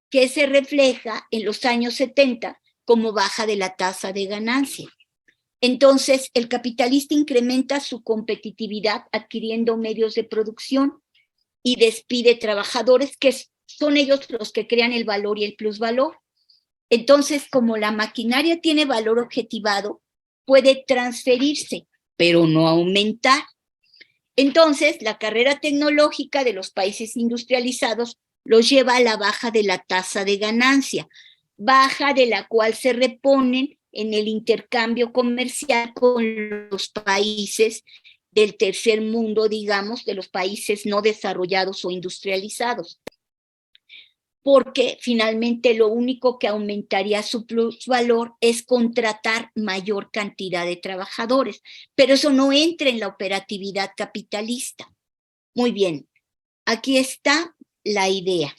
que se refleja en los años 70 como baja de la tasa de ganancia. Entonces, el capitalista incrementa su competitividad adquiriendo medios de producción y despide trabajadores, que son ellos los que crean el valor y el plusvalor. Entonces, como la maquinaria tiene valor objetivado, puede transferirse, pero no aumentar. Entonces, la carrera tecnológica de los países industrializados los lleva a la baja de la tasa de ganancia, baja de la cual se reponen en el intercambio comercial con los países del tercer mundo, digamos, de los países no desarrollados o industrializados. Porque finalmente lo único que aumentaría su plusvalor es contratar mayor cantidad de trabajadores, pero eso no entra en la operatividad capitalista. Muy bien, aquí está la idea.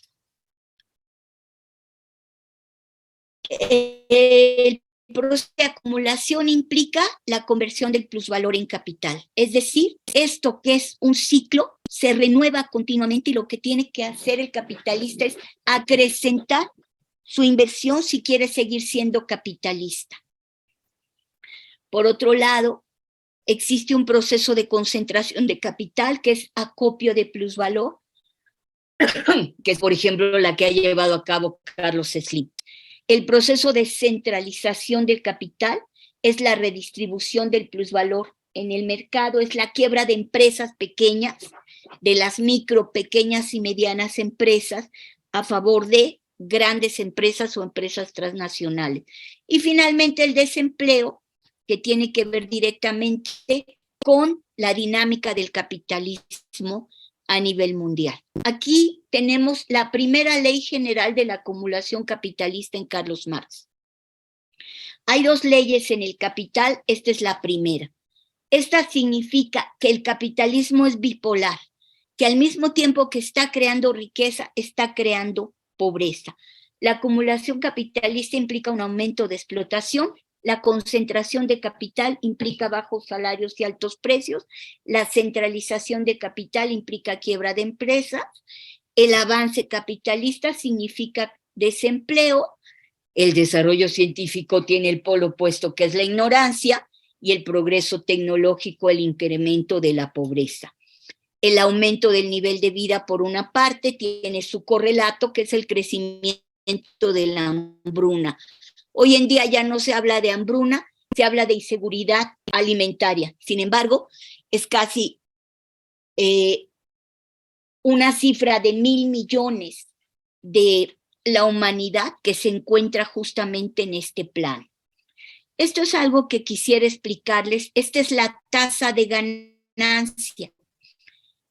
El proceso de acumulación implica la conversión del plusvalor en capital. Es decir, esto que es un ciclo se renueva continuamente y lo que tiene que hacer el capitalista es acrecentar su inversión si quiere seguir siendo capitalista. Por otro lado, existe un proceso de concentración de capital que es acopio de plusvalor, que es, por ejemplo, la que ha llevado a cabo Carlos Slim. El proceso de centralización del capital es la redistribución del plusvalor en el mercado, es la quiebra de empresas pequeñas, de las micro, pequeñas y medianas empresas, a favor de grandes empresas o empresas transnacionales. Y finalmente el desempleo, que tiene que ver directamente con la dinámica del capitalismo a nivel mundial. Aquí tenemos la primera ley general de la acumulación capitalista en Carlos Marx. Hay dos leyes en el capital, esta es la primera. Esta significa que el capitalismo es bipolar, que al mismo tiempo que está creando riqueza, está creando pobreza. La acumulación capitalista implica un aumento de explotación, la concentración de capital implica bajos salarios y altos precios, la centralización de capital implica quiebra de empresas, el avance capitalista significa desempleo, el desarrollo científico tiene el polo opuesto que es la ignorancia y el progreso tecnológico el incremento de la pobreza. El aumento del nivel de vida, por una parte, tiene su correlato que es el crecimiento de la hambruna. Hoy en día ya no se habla de hambruna, se habla de inseguridad alimentaria. Sin embargo, es casi una cifra de 1,000 millones de la humanidad que se encuentra justamente en este plan. Esto es algo que quisiera explicarles. Esta es la tasa de ganancia.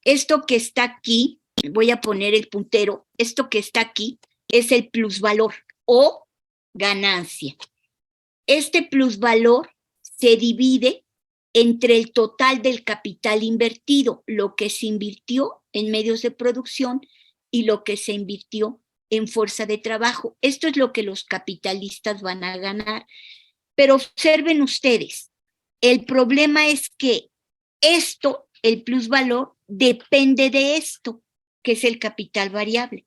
Esto que está aquí, voy a poner el puntero, esto que está aquí es el plusvalor o ganancia. Este plusvalor se divide entre el total del capital invertido, lo que se invirtió en medios de producción y lo que se invirtió en fuerza de trabajo. Esto es lo que los capitalistas van a ganar. Pero observen ustedes, el problema es que esto, el plusvalor, depende de esto, que es el capital variable.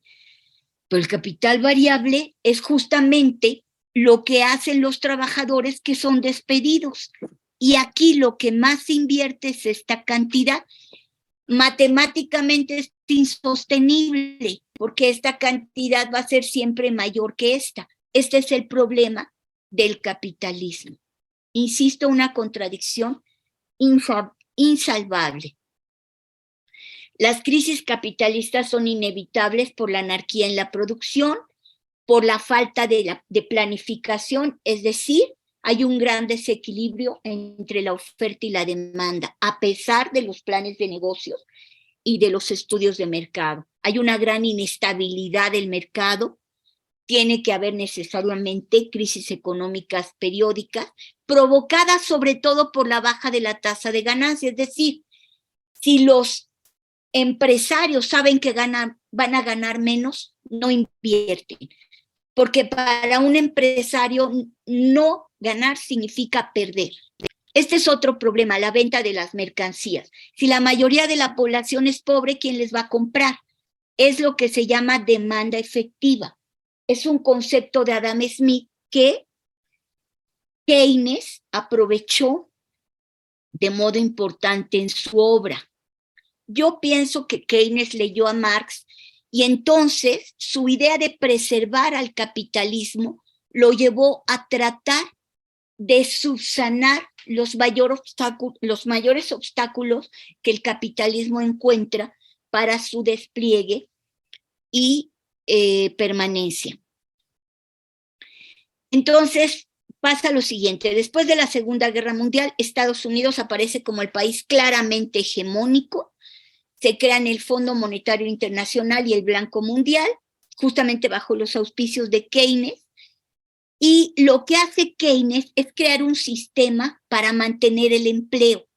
Pero el capital variable es justamente lo que hacen los trabajadores que son despedidos. Y aquí lo que más se invierte es esta cantidad. Matemáticamente es insostenible, porque esta cantidad va a ser siempre mayor que esta. Este es el problema del capitalismo. Insisto, una contradicción insalvable. Las crisis capitalistas son inevitables por la anarquía en la producción, por la falta de planificación, es decir, hay un gran desequilibrio entre la oferta y la demanda, a pesar de los planes de negocios y de los estudios de mercado. Hay una gran inestabilidad del mercado, tiene que haber necesariamente crisis económicas periódicas, provocadas sobre todo por la baja de la tasa de ganancia, es decir, si los empresarios saben que van a ganar menos, no invierten. Porque para un empresario no ganar significa perder. Este es otro problema, la venta de las mercancías. Si la mayoría de la población es pobre, ¿quién les va a comprar? Es lo que se llama demanda efectiva. es un concepto de Adam Smith que Keynes aprovechó de modo importante en su obra. Yo pienso que Keynes leyó a Marx y entonces su idea de preservar al capitalismo lo llevó a tratar de subsanar los mayores obstáculos que el capitalismo encuentra para su despliegue y permanencia. Entonces, pasa lo siguiente: después de la Segunda Guerra Mundial, Estados Unidos aparece como el país claramente hegemónico, se crean el Fondo Monetario Internacional y el Banco Mundial, justamente bajo los auspicios de Keynes, y lo que hace Keynes es crear un sistema para mantener el empleo.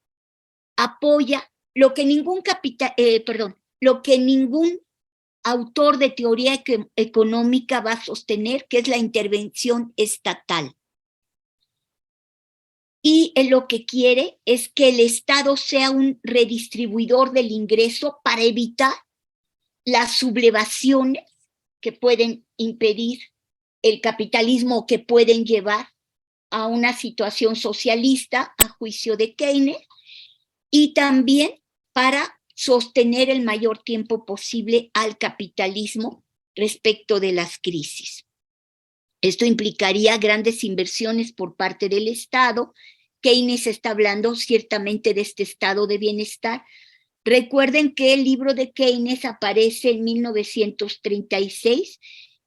Apoya lo que ningún autor de teoría económica va a sostener, que es la intervención estatal. Y lo que quiere es que el Estado sea un redistribuidor del ingreso para evitar las sublevaciones que pueden impedir el capitalismo o que pueden llevar a una situación socialista, a juicio de Keynes, y también para sostener el mayor tiempo posible al capitalismo respecto de las crisis. Esto implicaría grandes inversiones por parte del Estado. Keynes está hablando ciertamente de este estado de bienestar. Recuerden que el libro de Keynes aparece en 1936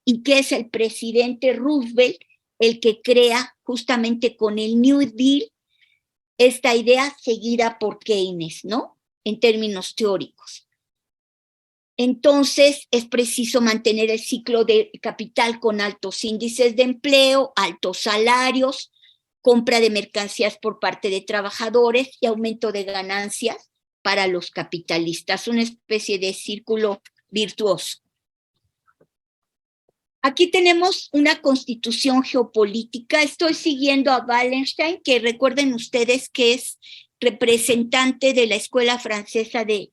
y que es el presidente Roosevelt el que crea justamente con el New Deal esta idea seguida por Keynes, ¿no? En términos teóricos. Entonces, es preciso mantener el ciclo de capital con altos índices de empleo, altos salarios, compra de mercancías por parte de trabajadores y aumento de ganancias para los capitalistas, una especie de círculo virtuoso. Aquí tenemos una constitución geopolítica. Estoy siguiendo a Wallenstein, que recuerden ustedes que es representante de la Escuela Francesa de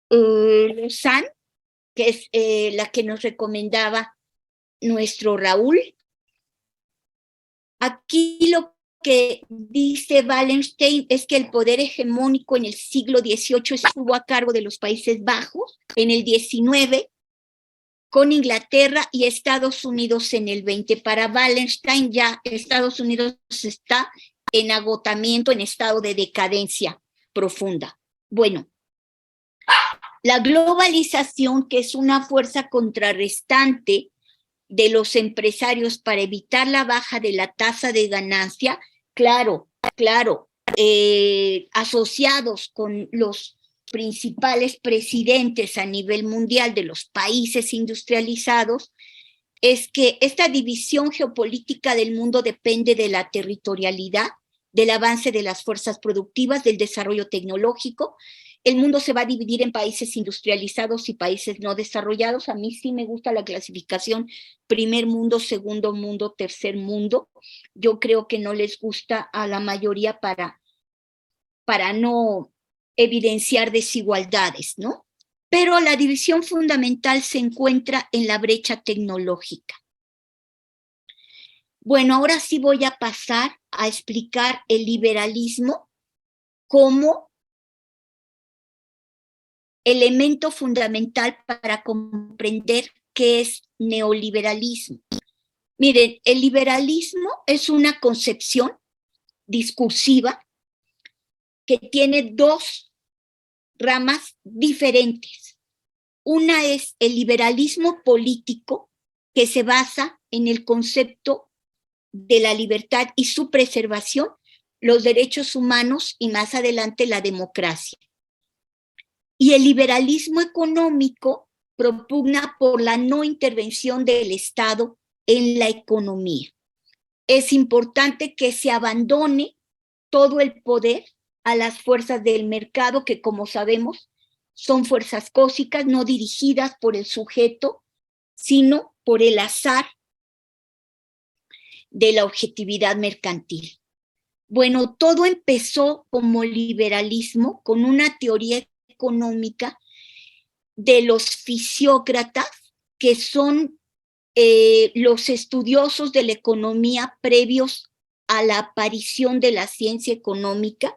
Lausanne, que es la que nos recomendaba nuestro Raúl. Aquí lo que dice Wallenstein es que el poder hegemónico en el siglo XVIII estuvo a cargo de los Países Bajos, en el XIX con Inglaterra y Estados Unidos en el 20. Para Wallenstein ya Estados Unidos está en agotamiento, en estado de decadencia profunda. Bueno, la globalización, que es una fuerza contrarrestante de los empresarios para evitar la baja de la tasa de ganancia, claro, asociados con los principales presidentes a nivel mundial de los países industrializados, es que esta división geopolítica del mundo depende de la territorialidad, del avance de las fuerzas productivas, del desarrollo tecnológico. El mundo se va a dividir en países industrializados y países no desarrollados. A mí sí me gusta la clasificación primer mundo, segundo mundo, tercer mundo. Yo creo que no les gusta a la mayoría para no evidenciar desigualdades, ¿no? Pero la división fundamental se encuentra en la brecha tecnológica. Bueno, ahora sí voy a pasar a explicar el liberalismo como elemento fundamental para comprender qué es neoliberalismo. Miren, el liberalismo es una concepción discursiva que tiene dos ramas diferentes. Una es el liberalismo político, que se basa en el concepto de la libertad y su preservación, los derechos humanos y más adelante la democracia. Y el liberalismo económico propugna por la no intervención del Estado en la economía. Es importante que se abandone todo el poder a las fuerzas del mercado, que como sabemos son fuerzas cósmicas, no dirigidas por el sujeto, sino por el azar de la objetividad mercantil. Bueno, todo empezó como liberalismo, con una teoría económica de los fisiócratas, que son los estudiosos de la economía previos a la aparición de la ciencia económica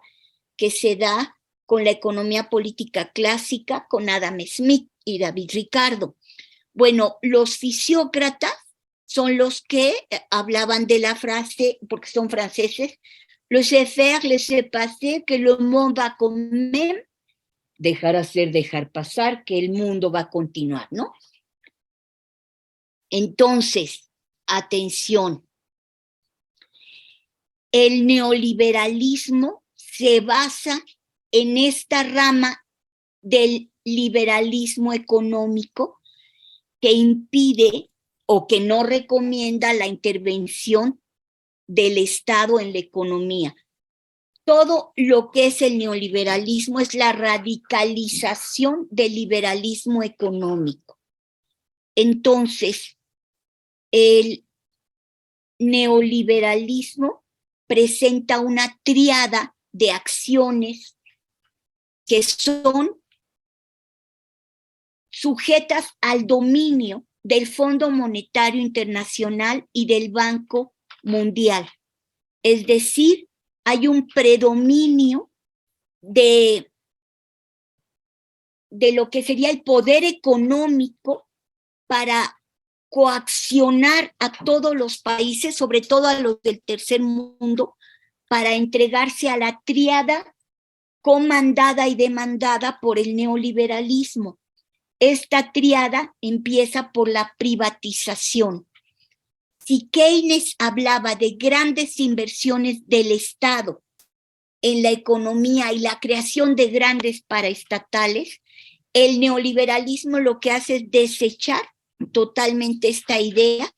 que se da con la economía política clásica, con Adam Smith y David Ricardo. Bueno, los fisiócratas son los que hablaban de la frase, porque son franceses, laissez faire, laissez passer, que le monde va quand même, dejar hacer, dejar pasar, que el mundo va a continuar, ¿no? Entonces, atención, el neoliberalismo se basa en esta rama del liberalismo económico que impide o que no recomienda la intervención del Estado en la economía. Todo lo que es el neoliberalismo es la radicalización del liberalismo económico. Entonces, el neoliberalismo presenta una tríada de acciones que son sujetas al dominio del Fondo Monetario Internacional y del Banco Mundial. Es decir, hay un predominio de lo que sería el poder económico para coaccionar a todos los países, sobre todo a los del tercer mundo, para entregarse a la tríada comandada y demandada por el neoliberalismo. Esta tríada empieza por la privatización. Si Keynes hablaba de grandes inversiones del Estado en la economía y la creación de grandes paraestatales, el neoliberalismo lo que hace es desechar totalmente esta idea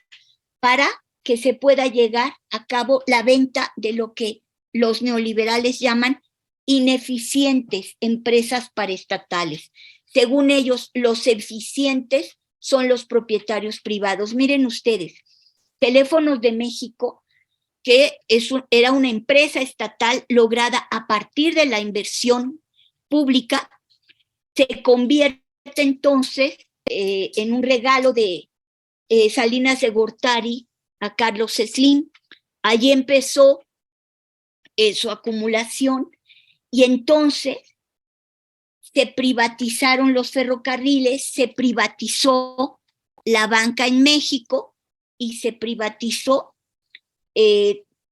para que se pueda llegar a cabo la venta de lo que los neoliberales llaman ineficientes empresas paraestatales. Según ellos, los eficientes son los propietarios privados. Miren ustedes, Teléfonos de México, que era una empresa estatal lograda a partir de la inversión pública, se convierte entonces en un regalo de Salinas de Gortari a Carlos Slim. Allí empezó su acumulación y entonces se privatizaron los ferrocarriles, se privatizó la banca en México y se privatizó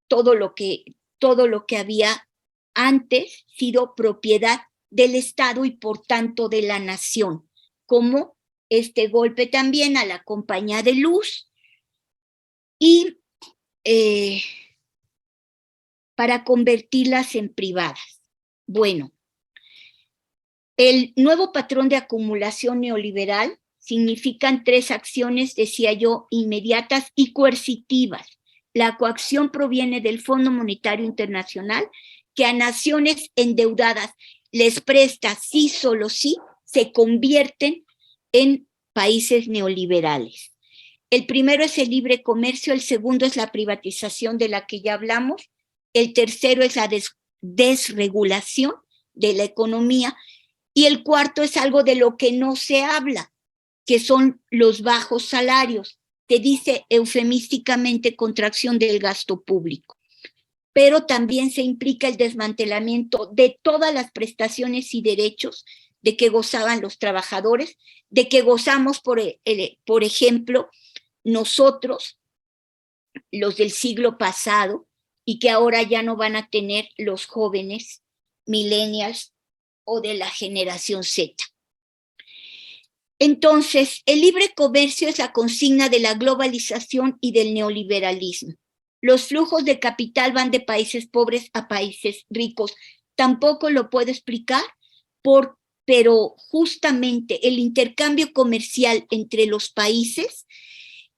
todo lo que había antes sido propiedad del Estado y por tanto de la nación, como este golpe también a la compañía de luz y para convertirlas en privadas. Bueno, el nuevo patrón de acumulación neoliberal significan 3 acciones, decía yo, inmediatas y coercitivas. La coacción proviene del Fondo Monetario Internacional, que a naciones endeudadas les presta sí, solo sí, se convierten en países neoliberales. El primero es el libre comercio, el segundo es la privatización de la que ya hablamos, el tercero es la desregulación de la economía y el cuarto es algo de lo que no se habla, que son los bajos salarios, que dice eufemísticamente contracción del gasto público. Pero también se implica el desmantelamiento de todas las prestaciones y derechos de que gozaban los trabajadores, de que gozamos, por ejemplo, nosotros, los del siglo pasado, y que ahora ya no van a tener los jóvenes millennials o de la generación Z. Entonces, el libre comercio es la consigna de la globalización y del neoliberalismo. Los flujos de capital van de países pobres a países ricos. Tampoco lo puedo explicar, pero justamente el intercambio comercial entre los países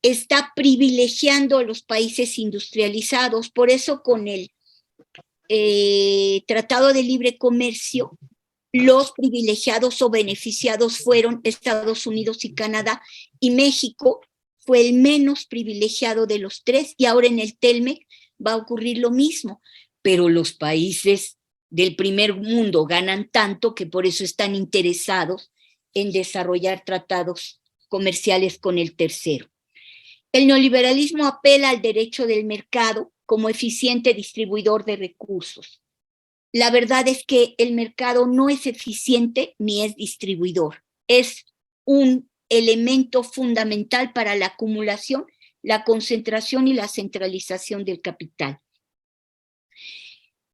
está privilegiando a los países industrializados. Por eso con el Tratado de Libre Comercio, los privilegiados o beneficiados fueron Estados Unidos y Canadá, y México fue el menos privilegiado de los 3, y ahora en el TELMEC va a ocurrir lo mismo, pero los países del primer mundo ganan tanto que por eso están interesados en desarrollar tratados comerciales con el tercero. El neoliberalismo apela al derecho del mercado como eficiente distribuidor de recursos. La verdad es que el mercado no es eficiente ni es distribuidor. Es un elemento fundamental para la acumulación, la concentración y la centralización del capital.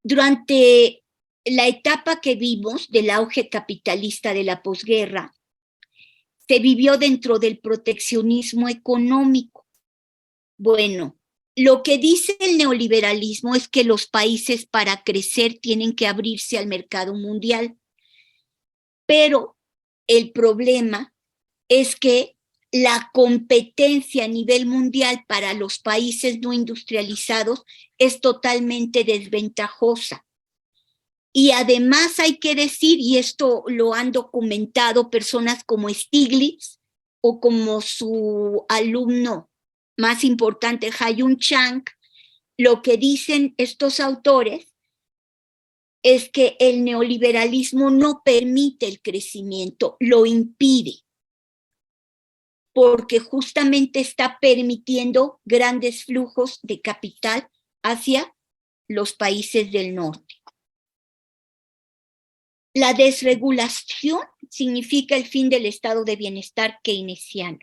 Durante la etapa que vimos del auge capitalista de la posguerra, se vivió dentro del proteccionismo económico. Bueno, lo que dice el neoliberalismo es que los países para crecer tienen que abrirse al mercado mundial, pero el problema es que la competencia a nivel mundial para los países no industrializados es totalmente desventajosa. Y además hay que decir, y esto lo han documentado personas como Stiglitz o como su alumno más importante, Ha-Joon Chang, lo que dicen estos autores es que el neoliberalismo no permite el crecimiento, lo impide, porque justamente está permitiendo grandes flujos de capital hacia los países del norte. La desregulación significa el fin del estado de bienestar keynesiano.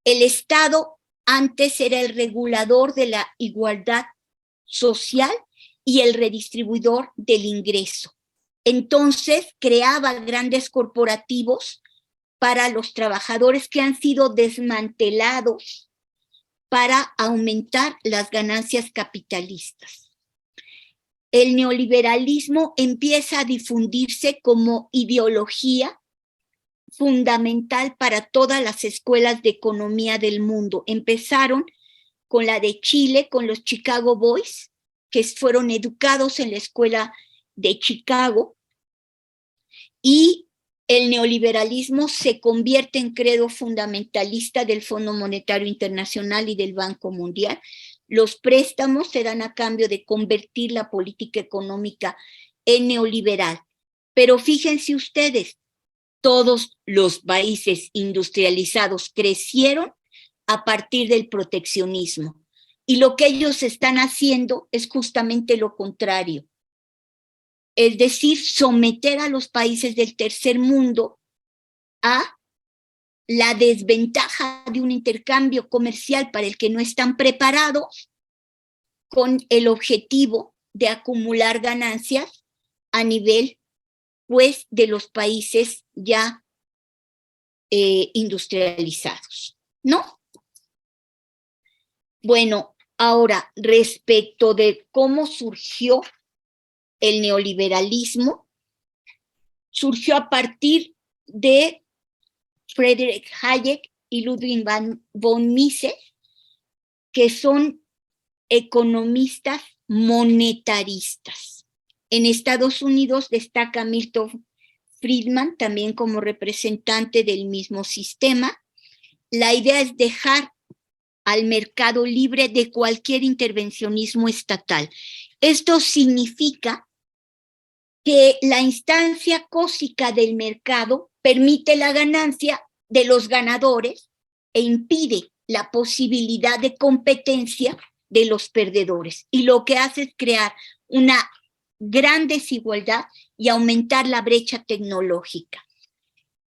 El Estado antes era el regulador de la igualdad social y el redistribuidor del ingreso. Entonces creaba grandes corporativos para los trabajadores que han sido desmantelados para aumentar las ganancias capitalistas. El neoliberalismo empieza a difundirse como ideología fundamental para todas las escuelas de economía del mundo. Empezaron con la de Chile, con los Chicago Boys, que fueron educados en la escuela de Chicago, y el neoliberalismo se convierte en credo fundamentalista del Fondo Monetario Internacional y del Banco Mundial. Los préstamos se dan a cambio de convertir la política económica en neoliberal. Pero fíjense ustedes, todos los países industrializados crecieron a partir del proteccionismo. Y lo que ellos están haciendo es justamente lo contrario. Es decir, someter a los países del tercer mundo a la desventaja de un intercambio comercial para el que no están preparados, con el objetivo de acumular ganancias a nivel, pues, de los países ya industrializados, ¿no? Bueno, ahora, respecto de cómo surgió el neoliberalismo, surgió a partir de Friedrich Hayek y Ludwig von Mises, que son economistas monetaristas. En Estados Unidos destaca Milton Friedman, también como representante del mismo sistema. La idea es dejar al mercado libre de cualquier intervencionismo estatal. Esto significa que la instancia cósica del mercado permite la ganancia de los ganadores e impide la posibilidad de competencia de los perdedores. Y lo que hace es crear una gran desigualdad y aumentar la brecha tecnológica.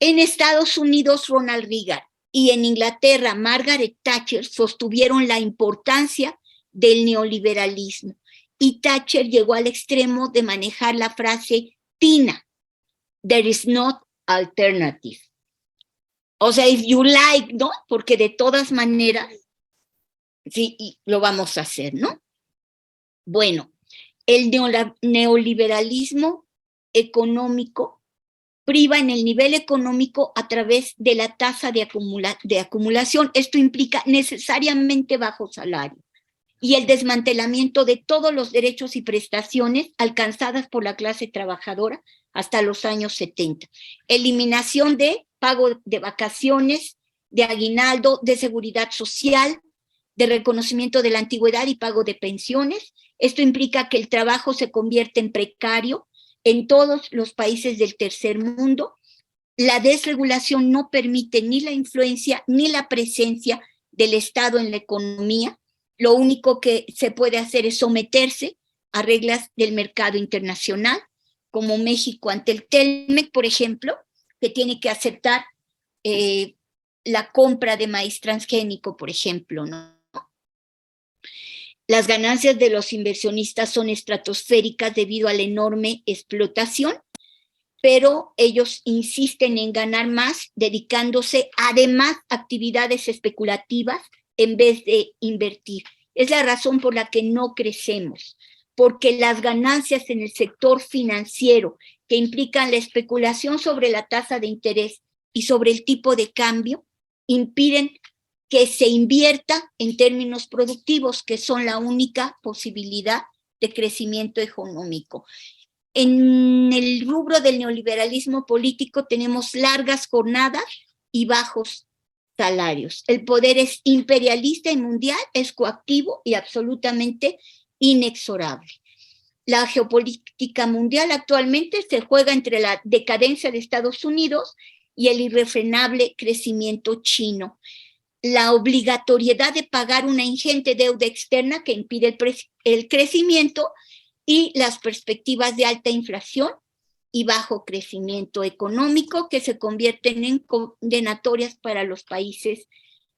En Estados Unidos, Ronald Reagan, y en Inglaterra, Margaret Thatcher, sostuvieron la importancia del neoliberalismo. Y Thatcher llegó al extremo de manejar la frase TINA, there is no alternative. O sea, if you like, ¿no? Porque de todas maneras, sí, lo vamos a hacer, ¿no? Bueno, el neoliberalismo económico priva en el nivel económico a través de la tasa de acumulación. Esto implica necesariamente bajo salario y el desmantelamiento de todos los derechos y prestaciones alcanzadas por la clase trabajadora hasta los años 70. Eliminación de pago de vacaciones, de aguinaldo, de seguridad social, de reconocimiento de la antigüedad y pago de pensiones. Esto implica que el trabajo se convierte en precario en todos los países del tercer mundo. La desregulación no permite ni la influencia ni la presencia del Estado en la economía. Lo único que se puede hacer es someterse a reglas del mercado internacional, como México ante el TELMEC, por ejemplo, que tiene que aceptar la compra de maíz transgénico, por ejemplo, ¿no? Las ganancias de los inversionistas son estratosféricas debido a la enorme explotación, pero ellos insisten en ganar más, dedicándose además a actividades especulativas en vez de invertir. Es la razón por la que no crecemos, porque las ganancias en el sector financiero, que implican la especulación sobre la tasa de interés y sobre el tipo de cambio, impiden que se invierta en términos productivos, que son la única posibilidad de crecimiento económico. En el rubro del neoliberalismo político tenemos largas jornadas y bajos salarios. El poder es imperialista y mundial, es coactivo y absolutamente inexorable. La geopolítica mundial actualmente se juega entre la decadencia de Estados Unidos y el irrefrenable crecimiento chino. La obligatoriedad de pagar una ingente deuda externa que impide el crecimiento y las perspectivas de alta inflación y bajo crecimiento económico que se convierten en condenatorias para los países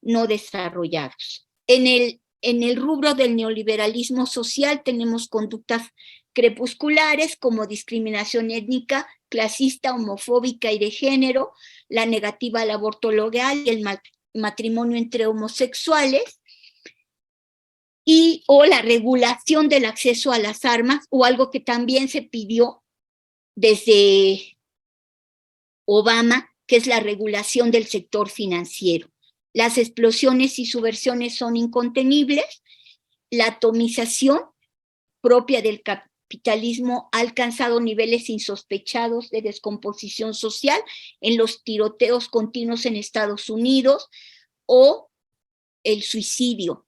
no desarrollados. En el rubro del neoliberalismo social tenemos conductas crepusculares como discriminación étnica, clasista, homofóbica y de género, la negativa al aborto legal y el matrimonio entre homosexuales, o la regulación del acceso a las armas, o algo que también se pidió desde Obama, que es la regulación del sector financiero. Las explosiones y subversiones son incontenibles, la atomización propia del capitalismo ha alcanzado niveles insospechados de descomposición social en los tiroteos continuos en Estados Unidos o el suicidio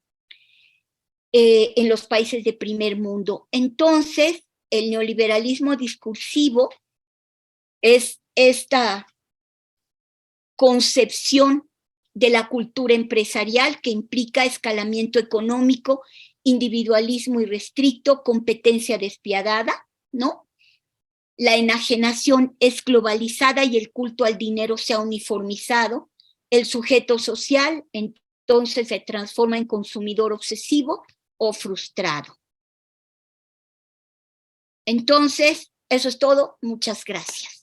en los países de primer mundo. Entonces, el neoliberalismo discursivo es esta concepción de la cultura empresarial que implica escalamiento económico, individualismo irrestricto, competencia despiadada, ¿no? La enajenación es globalizada y el culto al dinero se ha uniformizado. El sujeto social entonces se transforma en consumidor obsesivo o frustrado. Entonces, eso es todo. Muchas gracias.